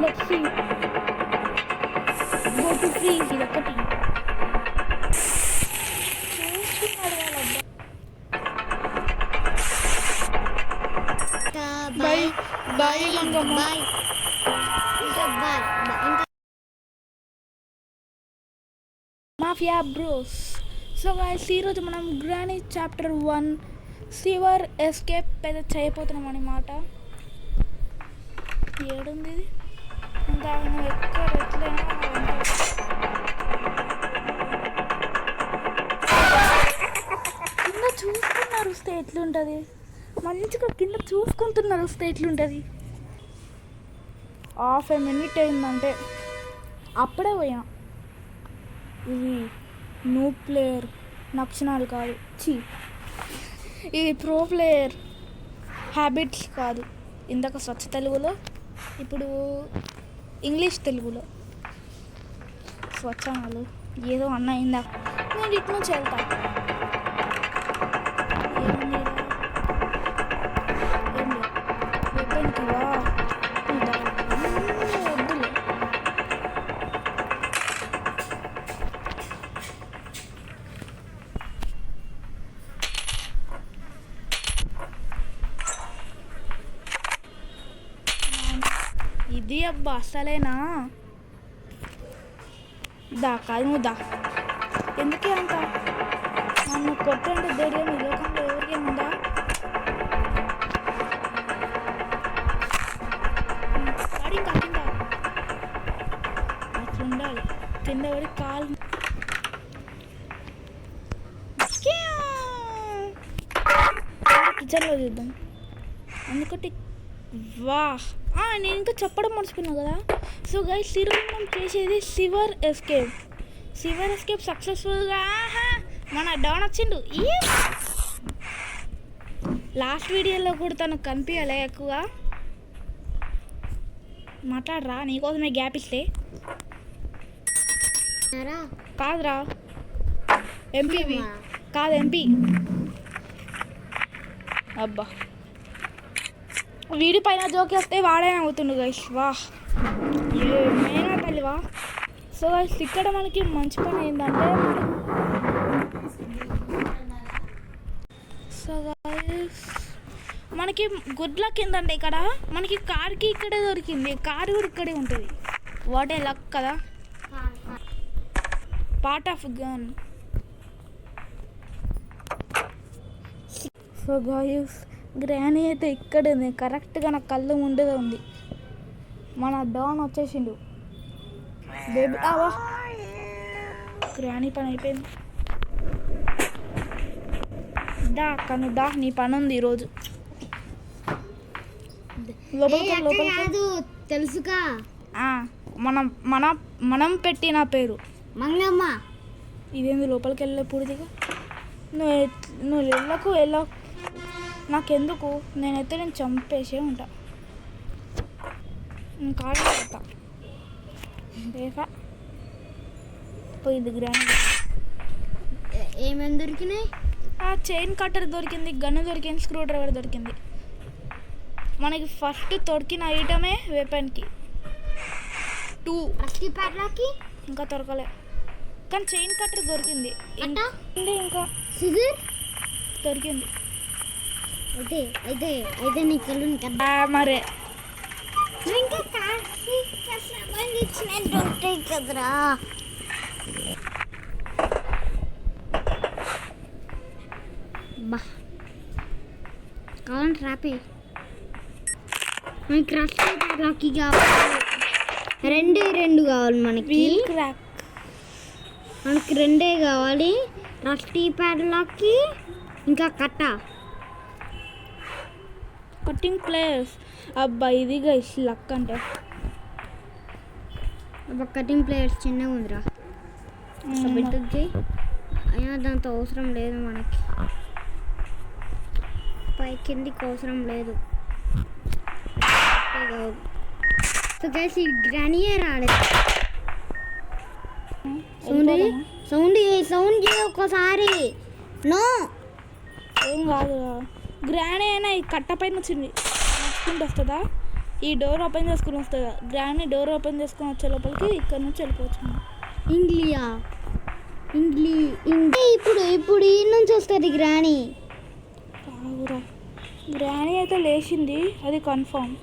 Let's see go to freeze ఇది ఒకటి చూస్తున్నాడు వాళ్ళ bye bye Mangamma mafia bros. So guys ఈరోజు మనం గ్రానీ చాప్టర్ 1 సివర్ ఎస్కేప్ అయితే చేయబోతున్నాం అన్నమాట. ఏడుంది ఇది దాని ఎక్కడ ఎట్లయినా కింద చూసుకున్నారు వస్తే ఎట్లుంటుంది, మంచిగా కింద చూసుకుంటున్నారు వస్తే ఎట్లుంటుంది. హాఫ్ ఏ మినిట్ అయిందంటే అప్పుడే పోయా. ఇది న్యూ ప్లేయర్ నక్షణాలు కాదు, ఇది ప్రో ప్లేయర్ హ్యాబిట్స్ కాదు. ఇందాక స్వచ్ఛ తెలుగులో, ఇప్పుడు ఇంగ్లీష్ తెలుగులో స్వచ్ఛనాలు ఏదో అన్న ఇందాక. నేను ఇటు నుంచి వెళ్తా. ఇది అబ్బా అసలేనా దా కాదు నువ్వు దా. ఎందుకే అంత నన్ను కొట్టండి ధైర్యం ఈ లోకంలో ఎవరికేముందా? పడి ఇంకా కింద అట్లుండాలి, కింద పడి కాలు కిచెన్లో చూద్దాం. అందుకటి వా నేను ఇంకా చెప్పడం మర్చిపోయినా కదా. సో గైస్ ఈరోజు మనం చేసేది సివర్ ఎస్కేప్ సక్సెస్ఫుల్గా. మన డాన్ వచ్చిండు. లాస్ట్ వీడియోలో కూడా తనకు కనిపించాలి ఎక్కువగా. మాట్లాడరా, నీకోసమే గ్యాప్ ఇస్తే. కాదురా ఎంపీవి కాదు, ఎంపీ. అబ్బా వీడి పైన జోకి వస్తే వాడైనా అవుతుండు గైస్. వాహ్ ఏమైనా తల్లివా. సో గైస్ ఇక్కడ మనకి మంచి పని ఏంటంటే, సో గైస్ మనకి గుడ్ లక్ ఏంటంటే ఇక్కడ మనకి కార్కి ఇక్కడే దొరికింది. కార్ కూడా ఇక్కడే ఉంటుంది. వాట్ ఏ లక్ కదా, part of gun. So guys granny అయితే ఇక్కడ ఉంది, కరెక్ట్గా నా కళ్ళు ముందుగా ఉంది. మన డాన్ వచ్చేసిండు. బేబీ అవా గ్రానీ పని అయిపోయింది. దా కను దా, నీ పని ఉంది ఈరోజు. తెలుసుగా మనం మనం మనం పెట్టిన పేరు మంగమ్మ. ఇదేంది లోపలికి వెళ్ళే పూర్తిగా. నువ్వు వెళ్ళకు నాకెందుకు, నేనైతే నేను చంపేసే ఉంటా. నేను కాళ్ళు పెడతా రేఫా పోయింది. గ్రాండ్ ఏమేమి దొరికినాయి? చైన్ కట్టర్ దొరికింది, గన్ను దొరికింది, స్క్రూ డ్రైవర్ దొరికింది. మనకి ఫస్ట్ దొరికిన ఐటమే వెపన్కి 2 ఇంకా దొరకలే, కానీ చైన్ కట్టర్ దొరికింది. ఇంకా దొరికింది. అయితే నీ కళ్ళు మరే ఇంకా ఉంటాయి కదరా. బా కావాలంటే రాపే. మనకి రస్టీ కావాలి, రెండు కావాలి మనకి. మనకి 2 కావాలి, రస్టీ ప్యాడ్లాక్కి ఇంకా కట్టింగ్ ప్లేయర్స్. అబ్బా ఇది గైస్ లక్ అంటే. అబ్బా కటింగ్ ప్లేయర్స్ చిన్నగా ఉందిరా, పెట్టుద్ది. అయినా దాంతో అవసరం లేదు మనకి, పై కిందికి అవసరం లేదు. సో గైస్ ఈ గ్రానీయే రాలేదు. సౌండ్ ఒక్కసారి. నో ఏం కాదు, గ్రానీ అయినా ఈ కట్ట పైన వచ్చింది నడుచుకుంటూ వస్తుందా. ఈ డోర్ ఓపెన్ చేసుకుని వస్తుంది గ్రాండ్ని డోర్ ఓపెన్ చేసుకుని వచ్చే లోపలికి ఇక్కడ నుంచి వెళ్ళిపోవచ్చు మనం. ఇంగ్లియా ఇప్పుడు ఈ నుంచి వస్తుంది గ్రాని. ఆగురా. గ్రాండ్ అయితే లేచింది, అది కన్ఫర్మ్.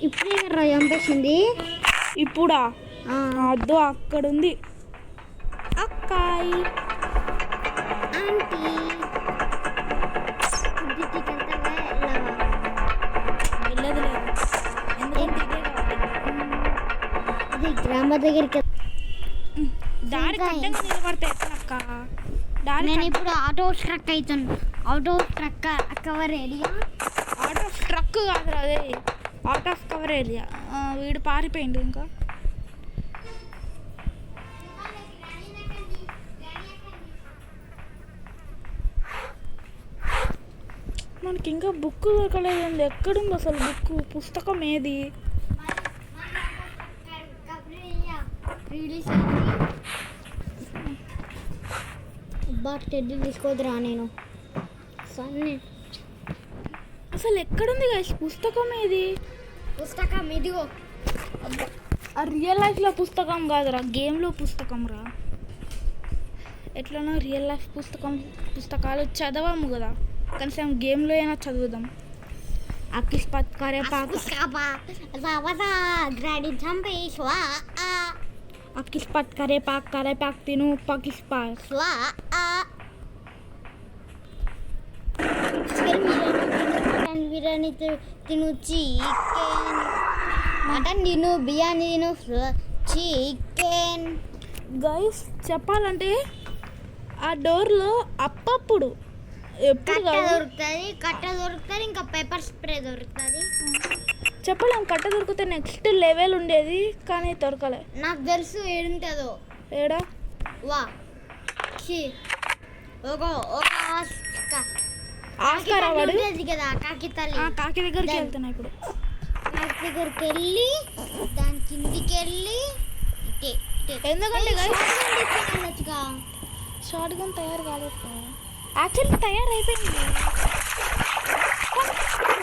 ఇప్పుడే కదా చంపేసింది. ఇప్పుడా? ఆ, అద్దు అక్కడ ఉంది అక్కాయి. ఆంటీ వెళ్ళదు లేదు, ఎందుకంటే ఇదే కాబట్టి. ఇది గ్రామ దగ్గరికి. దారి కట్టంగా నిలబడితే అక్క. దారి నేను ఇప్పుడు ఆటో స్ట్రక్ అవుతాను. Auto struck cover area. Out of truck కాదు అదే, అవుట్ ఆఫ్ కవర్ ఏరియా. వీడు పారిపోయిండు ఇంకా. మనకి ఇంకా బుక్ దొరకలేదండి. ఎక్కడుంది అసలు బుక్? పుస్తకం ఏది? టెడ్డీ తీసుకోదురా నేను సన్ని. అసలు ఎక్కడుంది గైస్ పుస్తకం ఏది? పుస్తకం ఇదిగో. ఆ రియల్ లైఫ్లో పుస్తకం కాదురా, గేమ్లో పుస్తకం రా. ఎట్లనో రియల్ లైఫ్ పుస్తకాలు చదవము కదా, కనీసం గేమ్లో అయినా చదువుదాం. అకిస్ పత్కారే పాక గ్రాడీ చంపేశ్వా అకిస్ పత్కారే పాక్ తిను పకిస్ పాక్. బిర్యానీ తిను, చికెన్ మటన్ తిను, బిర్యానీ తిను, చికెన్. గైస్ చెప్పాలంటే ఆ డోర్లో అప్పప్పుడు ఎప్పుడు కట్ట దొరుకుతుంది ఇంకా పెప్పర్ స్ప్రే దొరుకుతుంది. చెప్పలేం, కట్ట దొరికితే నెక్స్ట్ లెవెల్ ఉండేది కానీ దొరకలే. నాకు తెలుసు ఏడుంటుందో. ఏడా? వా ఆస్కార్ అవార్డు కదా కాకి తల్లి. కాకి దగ్గరికి వెళ్తున్నా ఇప్పుడు. కాకి దగ్గరికి వెళ్ళి దాని కిందికి వెళ్ళి ఎందుకంటే షార్ట్ గన్ తయారు కాలేదు. యాక్చువల్లీ తయారైపోయింది,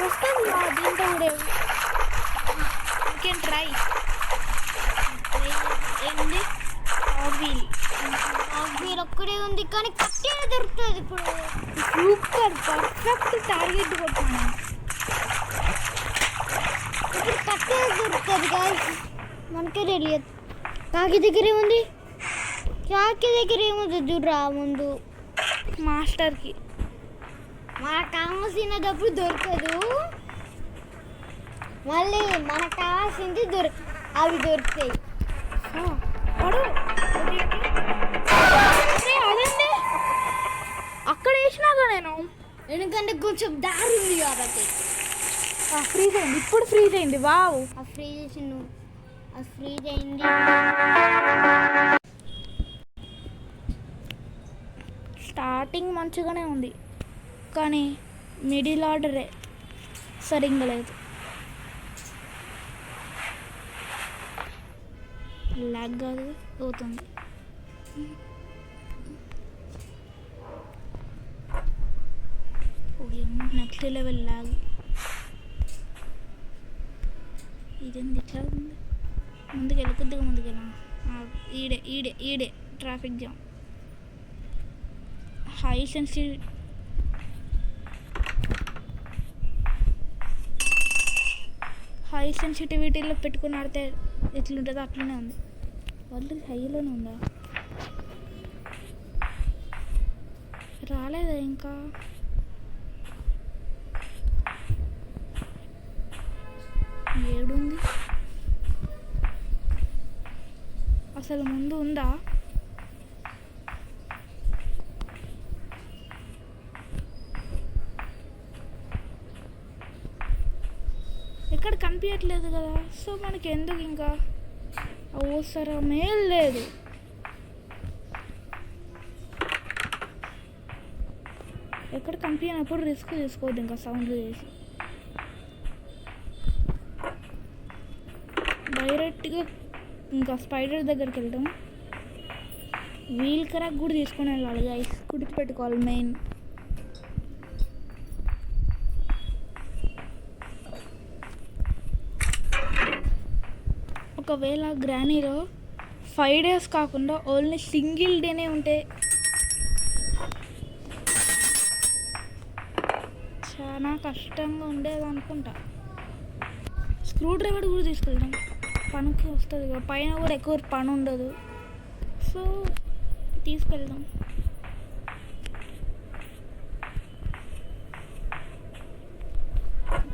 వస్తుంది దీంతో కూడా. You can try. ఏంది? వీల్ ఒక్కడే ఉంది కానీ కట్టే దొరుకుతుంది ఇప్పుడు. సూపర్ పర్ఫెక్ట్ టార్గెట్ కొట్టాను. ఇప్పుడు కట్టే దొరుకుతుంది గాయ్స్, మనకే తెలియదు. కాకి దగ్గర ఏముంది? కాకి దగ్గర ఏముంది చూడరా ముందు. మాస్టర్కి మనకు కావాల్సినప్పుడు దొరకదు, మళ్ళీ మనకు కావాల్సింది అవి దొరుకుతాయి. పడు. అదండి అక్కడ వేసినాగా నేను, ఎందుకంటే కొంచెం దారి ఉంది కాబట్టి. ఫ్రీజ్ అయింది, ఇప్పుడు ఫ్రీజ్ అయింది. వావ్, ఆ ఫ్రీజ్ అయింది. స్టార్టింగ్ మంచిగానే ఉంది కానీ మిడిల్ ఆర్డరే సరిగ్గా లేదు. లాగ్ కాదు అవుతుంది. Next level lag. ఇదేంది ఇట్లా ఉంది? ముందుకెళ్ళి కొద్దిగా ముందుకెళ్ళా. ఈడే ట్రాఫిక్ జామ్. హై సెన్సిటివిటీలో పెట్టుకుని ఆడితే ఎట్లుంటుందో అట్లనే ఉంది. వాళ్ళు హైలోనే ఉందా? రాలేదా ఇంకా? ఏడుంది అసలు? ముందు ఉందా? ఎక్కడ కనిపించట్లేదు కదా, సో మనకి ఎందుకు ఇంకా అవసరమే లేదు. ఎక్కడ కనిపించినప్పుడు రిస్క్ తీసుకోవద్దు ఇంకా సౌండ్లు చేసి. డైరెక్ట్గా ఇంకా స్పైడర్ దగ్గరికి వెళ్తాం. వీల్ క్రాక్ కూడా తీసుకొని వెళ్ళాలి గైస్, గుర్తుపెట్టుకోవాలి మెయిన్. ఒకవేళ గ్రానీలో 5 days కాకుండా ఓన్లీ సింగిల్ డేనే ఉంటే చాలా కష్టంగా ఉండేది అనుకుంటా. స్క్రూ డ్రైవర్ కూడా తీసుకెళ్దాం, పనికి వస్తుంది కదా, పైన కూడా ఎక్కువ పని ఉండదు. సో తీసుకెళ్దాం.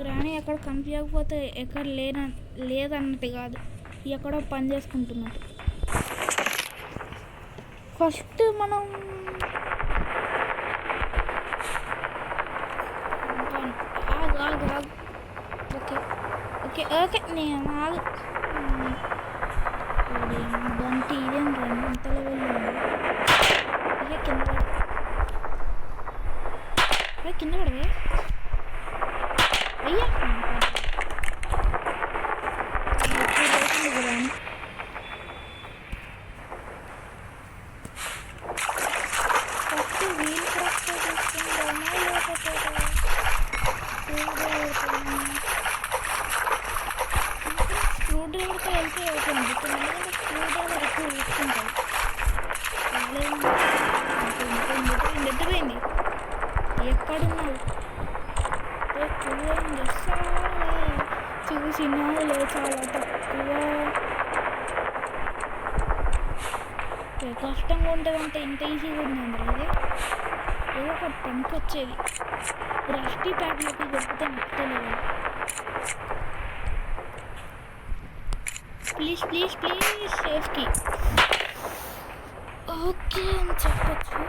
గ్రానీ ఎక్కడ కనిపించకపోతే ఎక్కడ లేదన్నట్టు కాదు, ఎక్కడో పని చేసుకుంటున్నట్టు. ఫస్ట్ మనం ఆగు ఆగు ఆగు. ఓకే ఓకే ఓకే నేను ఆగు. బంటి ఇదేం రండి అంత లెవెల్లో ఉంది. కింద పడ కింద పడవే అయ్యా. ఫస్ట్ వీల్ క్రాక్ తీసుకుందామా లేకపోతే స్క్రూ డ్రైవర్తో వెళ్తే అవుతుంది. స్క్రూ డ్రైవర్ ఎక్కువ తీసుకుంటాయి. నెట్టిపోయింది. ఎక్కడున్నావు? చూసినావులే చాలా తక్కువ. కష్టంగా ఉంటుందంటే ఇంత ఈజీగా ఉందండి. ఇది ఏదో ఒక పనికి వచ్చేది. రస్టీ ప్యాడ్లోకి దొరికితే నచ్చలేదు. Please please please safety okay అని చెప్పచ్చు.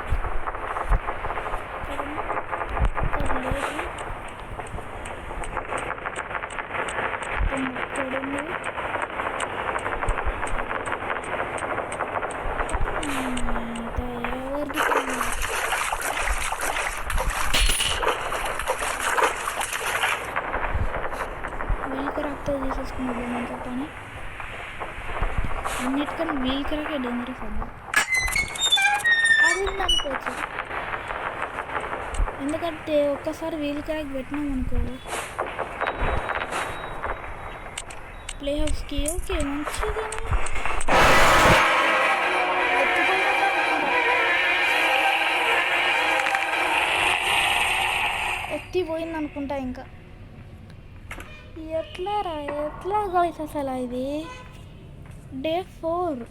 వీల్ క్రాక్తో తీసేసుకున్నది ఇంకా పని. అన్నిటికన్నా వీల్ క్రాకే డేంజరస్ అవ్వ. అది అనుకోవచ్చు, ఎందుకంటే ఒక్కసారి వీల్ క్రాక్ పెట్టినాం అనుకో ప్లే హౌస్కి ఓకే మంచిది. ఎత్తిపోయింది అనుకుంటా. ఇంకా ఎట్లా కలిసి అసలు ఇది డే 4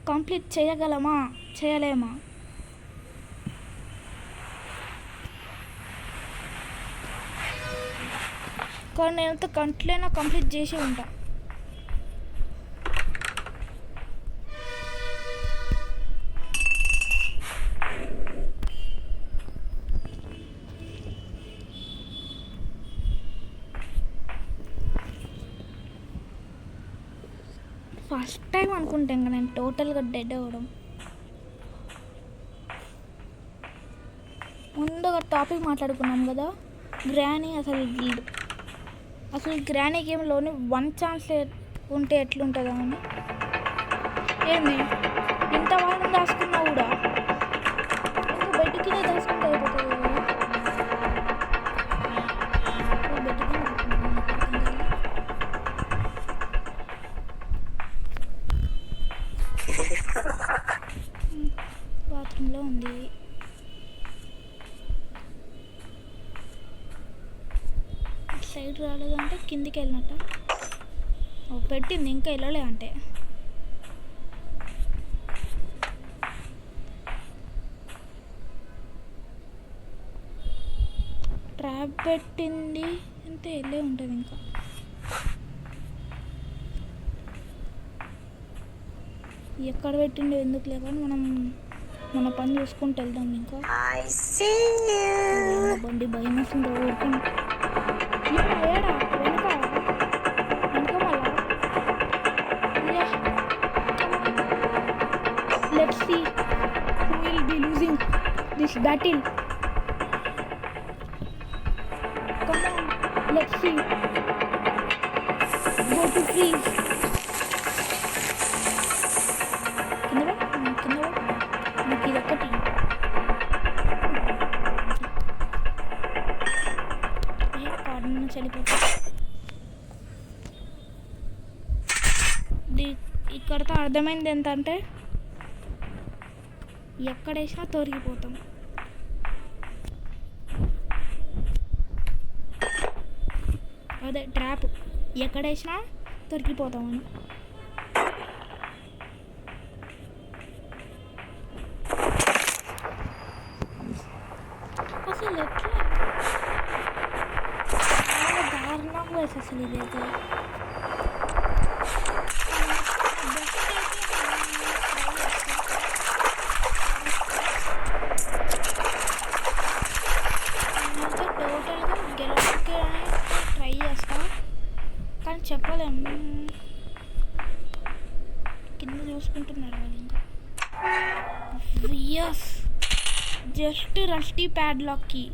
కంప్లీట్ చేయగలమా చేయలేమా? కానీ నేనంత కంట్లైనా కంప్లీట్ చేసి ఉంటా. ఫస్ట్ టైం అనుకుంటా ఇంకా నేను టోటల్గా డెడ్ అవ్వడం. ముందుగా టాపిక్ మాట్లాడుకున్నాం కదా, గ్రానీ అసలు గ్రానీ గేమ్లోని 1 ఛాన్స్ ఉంటే ఎట్లుంటుందా అని. ఏంది ఇంతవరకు దాచుకున్నా కూడా ఇంకా బెడ్ కింద దాచుకుంటే అయిపోతుంది కదా. బెడ్ బాత్రూంలో ఉంది. సైడ్ రాలేదంటే కిందికి వెళ్ళినట్ట. పెట్టింది ఇంకా వెళ్ళలే అంటే. ట్రాప్ పెట్టింది అంటే వెళ్ళే ఉంటుంది ఇంకా. ఎక్కడ పెట్టిండో ఎందుకు లేక మనం మన పని చూసుకుంటూ వెళ్దాం. ఇంకా బండి భయం వస్తుంది. ఊరుకుంది ఏడా వెనక మళ్ళా. Let's see who will be losing this battle. Come on let's see. Go to freeze. కింద నాకు ఇది ఒక్కటి. కార్డు నుంచి వెళ్ళిపోతా. ఇక్కడతో అర్థమైంది ఏంటంటే ఎక్కడేసినా తొరిగిపోతాం. అదే ట్రాప్, ఎక్కడేసినా దొరికిపోతామని. అసలు ఎట్లా దారుణంగా అసలు ఇదైతే టోటల్గా గెలవడానికి ట్రై చేస్తా, కానీ చెప్పలేము. కింద చూసుకుంటున్నారు వాళ్ళు ఇంకా. యస్, జస్ట్ రస్టీ ప్యాడ్లాక్కి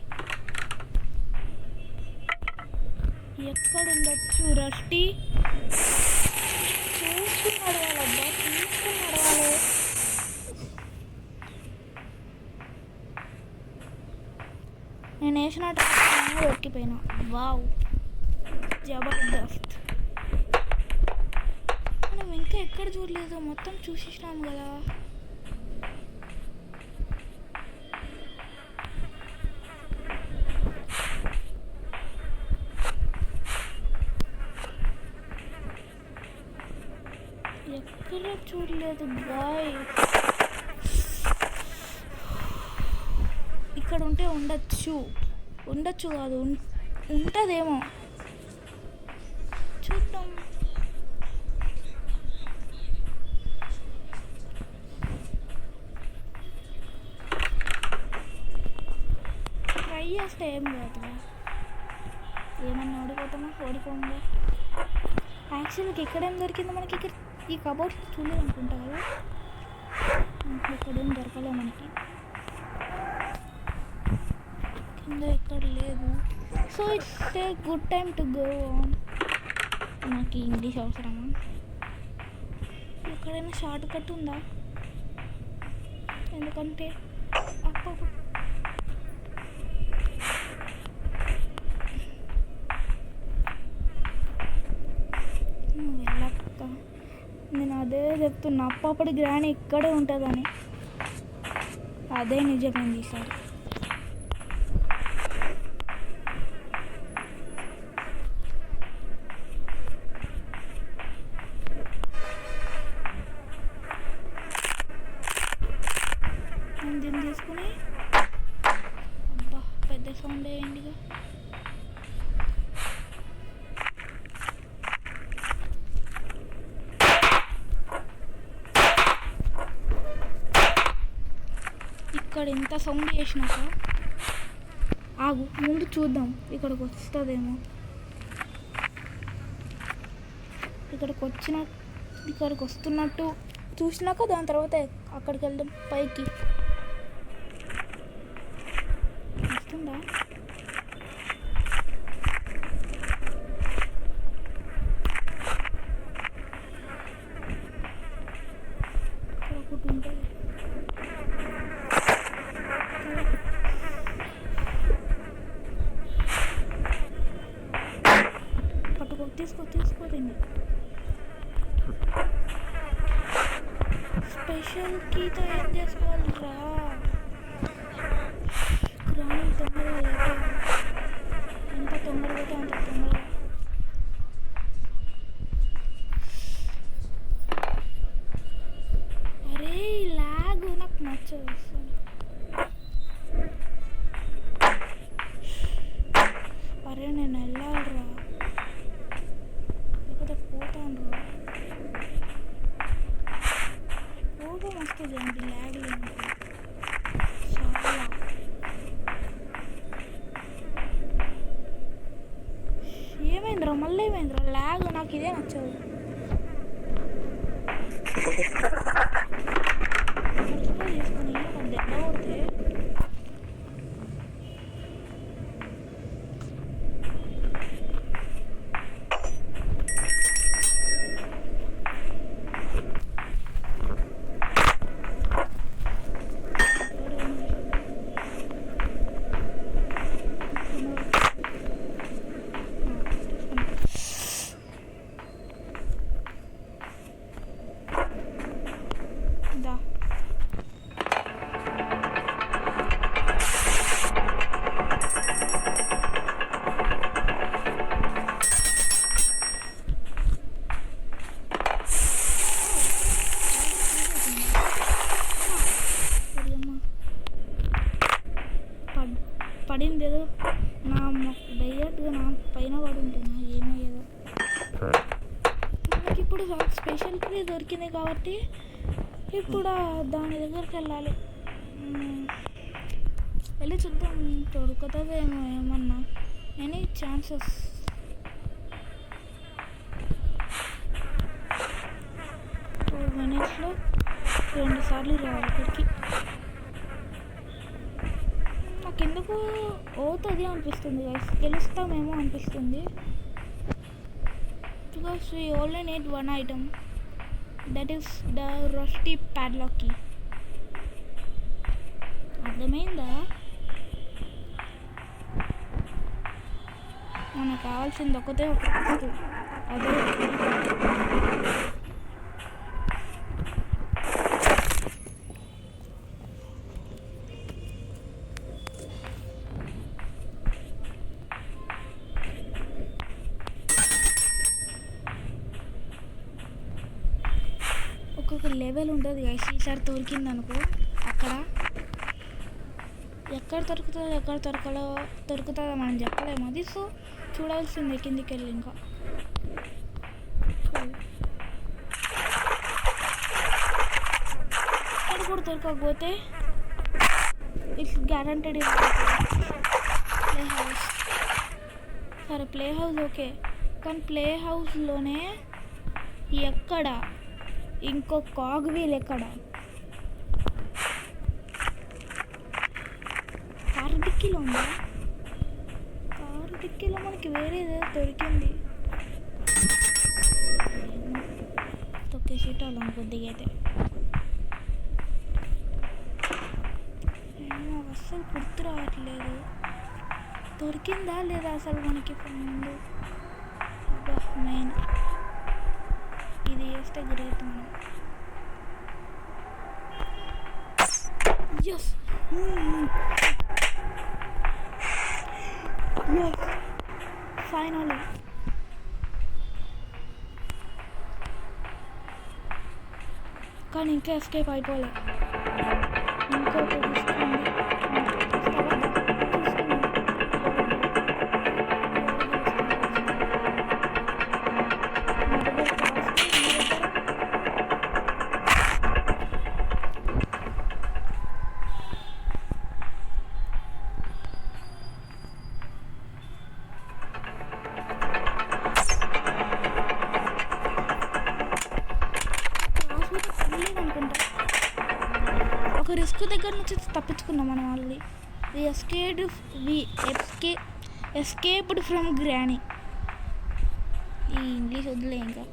ఎక్కడ ఉండొచ్చు? రస్టీ చూసుకున్నాడు వాళ్ళబ్బా, చూసుకున్నాడు వాళ్ళు. నేను వేసిన ట్రాక్ దొరికిపోయినా. వావ్, జబర్దస్త్. మనం ఇంకా ఎక్కడ చూడలేదు, మొత్తం చూసేసినాం కదా. ఎక్కడ చూడలేదు బాయ్. ఇక్కడ ఉంటే ఉండొచ్చు, ఉండొచ్చు కాదు ఉంటుందేమో, చూద్దాం. ట్రై చేస్తే ఏం కాదు, ఏమన్నా ఓడిపోంగా. యాక్చువల్గా ఇక్కడేం దొరికిందో మనకి, ఇక్కడ ఈ కబోర్డ్ చూడలేదు అనుకుంటా కదా. ఇక్కడేం దొరకలే మనకి, కింద ఎక్కడ లేదు. So it's a good time to go on. నాకు ఇంగ్లీష్ అవసరమా? ఎక్కడైనా షార్ట్ కట్ ఉందా? ఎందుకంటే వెళ్ళక్క, నేను అదే చెప్తున్నా, అప్పటి గ్రాని ఇక్కడే ఉంటుందని. అదే నిజమైంది ఈసారి. దీన్ని తీసుకుని అబ్బా పెద్ద సౌండ్ వేయండిగా. ఇక్కడ ఎంత సౌండ్ చేసినాక ఆగు, ముందు చూద్దాం ఇక్కడికి వస్తుందేమో. ఇక్కడికి వస్తున్నట్టు చూసినాక దాని తర్వాత అక్కడికి వెళ్దాం, పైకి. వస్తుందా? ఒకటి ఉంటుంది. తీసుకోదండి. స్పెషల్ కీతో ఏం చేసుకోవాలిరా? గ్రాని తొందరగా లేదు, ఎంత తొందరగా అయితే అంత తొందరగా. అరే లాగ్ నాకు నచ్చదు అసలు. అరే నేను వెళ్ళాలిరా, లేకపోతే పోతాను రా. కోపం వస్తుంది అండి ల్యాగ్ లేదు చాలా. ఏమైందిరా మళ్ళీ? ఏమైందిరా ల్యాగ్? నాకు ఇదే నచ్చదు. చేసుకుని ఒక దెబ్బ కొడితే స్పెషల్ ప్లే దొరికింది కాబట్టి ఇప్పుడు దాని దగ్గరికి వెళ్ళాలి. వెళ్ళి చూద్దాం దొరుకుతుందేమో ఏమన్నా ఎనీ ఛాన్సెస్. మినిట్స్లో 2 సార్లు రావాలి ఇక్కడికి. నాకెందుకు అవుతుంది అనిపిస్తుంది గైస్, గెలుస్తామేమో అనిపిస్తుంది. Because we only need 1 item, that is the rusty padlock key. అర్థమైందా? మనకు కావాల్సింది ఒకటే ఒక వస్తువు, అదే ఒక్కొక్క లెవెల్ ఉంటుంది గైస్. ఈసారి దొరికింది అనుకో అక్కడ ఎక్కడ దొరుకుతుందో మనం చెప్పలేము అది. సో చూడాల్సిందే కిందికి వెళ్ళి. ఇంకా ఇక్కడ కూడా దొరకకపోతే ఇట్స్ గ్యారంటెడ్ ప్లే హౌస్. సరే ప్లే హౌస్ ఓకే, కానీ ప్లే హౌస్లోనే ఎక్కడ ఇంకో కాగ్ వీల్ ఎక్కడ? కారు డిక్కీలో ఉందా? కారు డిక్కీలో మనకి వేరేదో దొరికింది. తొక్కేసేట అలా కొద్దిగా అయితే నాకు అస్సలు గుర్తు రావట్లేదు దొరికిందా లేదా అసలు మనకి ముందు. మెయిన్ ఇది వేస్తే గ్రేట్ మనం. Yes finally. కానీ ఇంకా ఎస్కేప్ అయిపోలే. ఇంకొక రిస్క్ దగ్గర నుంచి తప్పించుకున్నాం మనం ఆల్రెడీ. Escaped from granny. ఈ ఇంగ్లీష్ వద్దులే ఇంకా.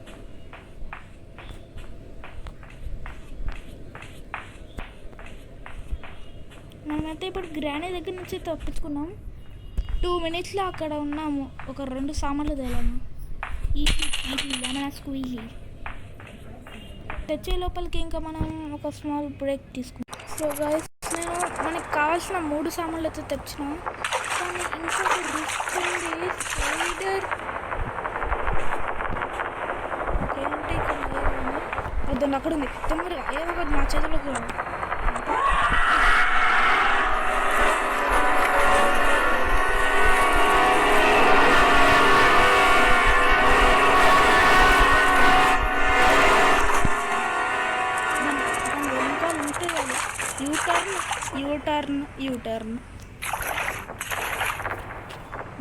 మనమైతే ఇప్పుడు గ్రానీ దగ్గర నుంచి తప్పించుకున్నాం. 2 minutesలో అక్కడ ఉన్నాము. ఒక 2 సామాన్లు తేలాము. ఈజీ లెమన్ స్క్వీజీ తెచ్చే లోపలికి ఇంకా మనం ఒక స్మాల్ బ్రేక్ తీసుకున్నాం. సో గైస్ నేను మనకి కావాల్సిన 3 సామాన్లు అయితే తెచ్చినాం. కానీ ఇంకొక రిస్క్ ఉంది. స్పైడర్ ఓకే అంటే ఇక్కడ వద్దండి, అక్కడ ఉంది. తొందరగా ఏదో ఒకటి నా చేతిలోకి రావు. యూటర్న్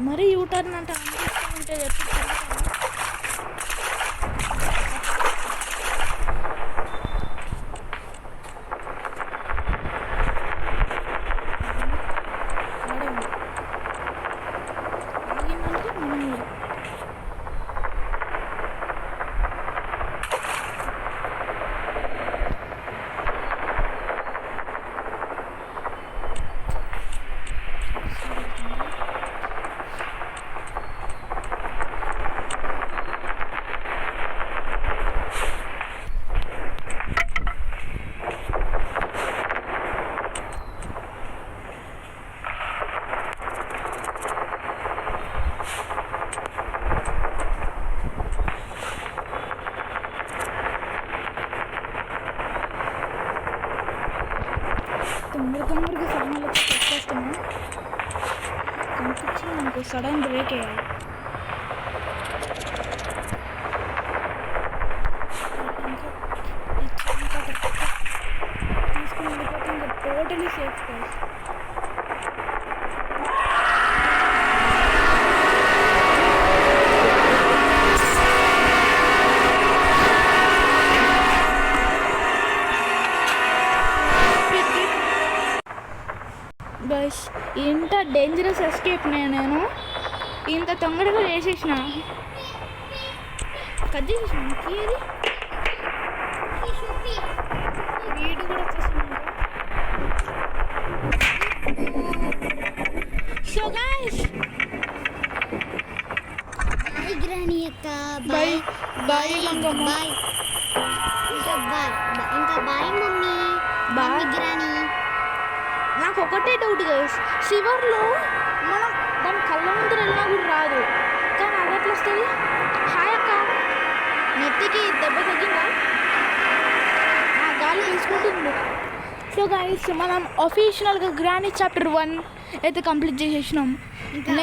మరి యూటర్న్ అంటే అనిపిస్తుంటే తొందరగా సామాన్లు తెచ్చేస్తున్నాం. కనిపించింది మనకు సడన్ బ్రేక్ వేయాలి. Totally safe guys. గైస్ ఇంత డేంజరస్ ఎస్కేప్ నేను ఇంత తొందరగా చేసేసిన కట్ చేసేసిన వీడు కూడా వచ్చేసింది. సో గైస్ బాయ్ గ్రాని అక్క, bye bye bye Mangamma. Bye, ఇంకా బాయ్, ఇంకా బాయ్ మమ్మీ, బాయ్ గ్రాని. నాకు ఒకటే డౌట్ గైస్, శివర్లో మనం దాని కళ్ళ ముందర వెళ్ళినా కూడా రాదు, కానీ అది ఎట్లా వస్తుంది? హాయ్ అక్క, నెత్తికి దెబ్బ తగ్గిందా? గాలి తీసుకుంటుంది. సో గైస్ మనం అఫీషియల్గా గ్రానీ చాప్టర్ 1 అయితే కంప్లీట్ చేసేసినాం. ఇంకా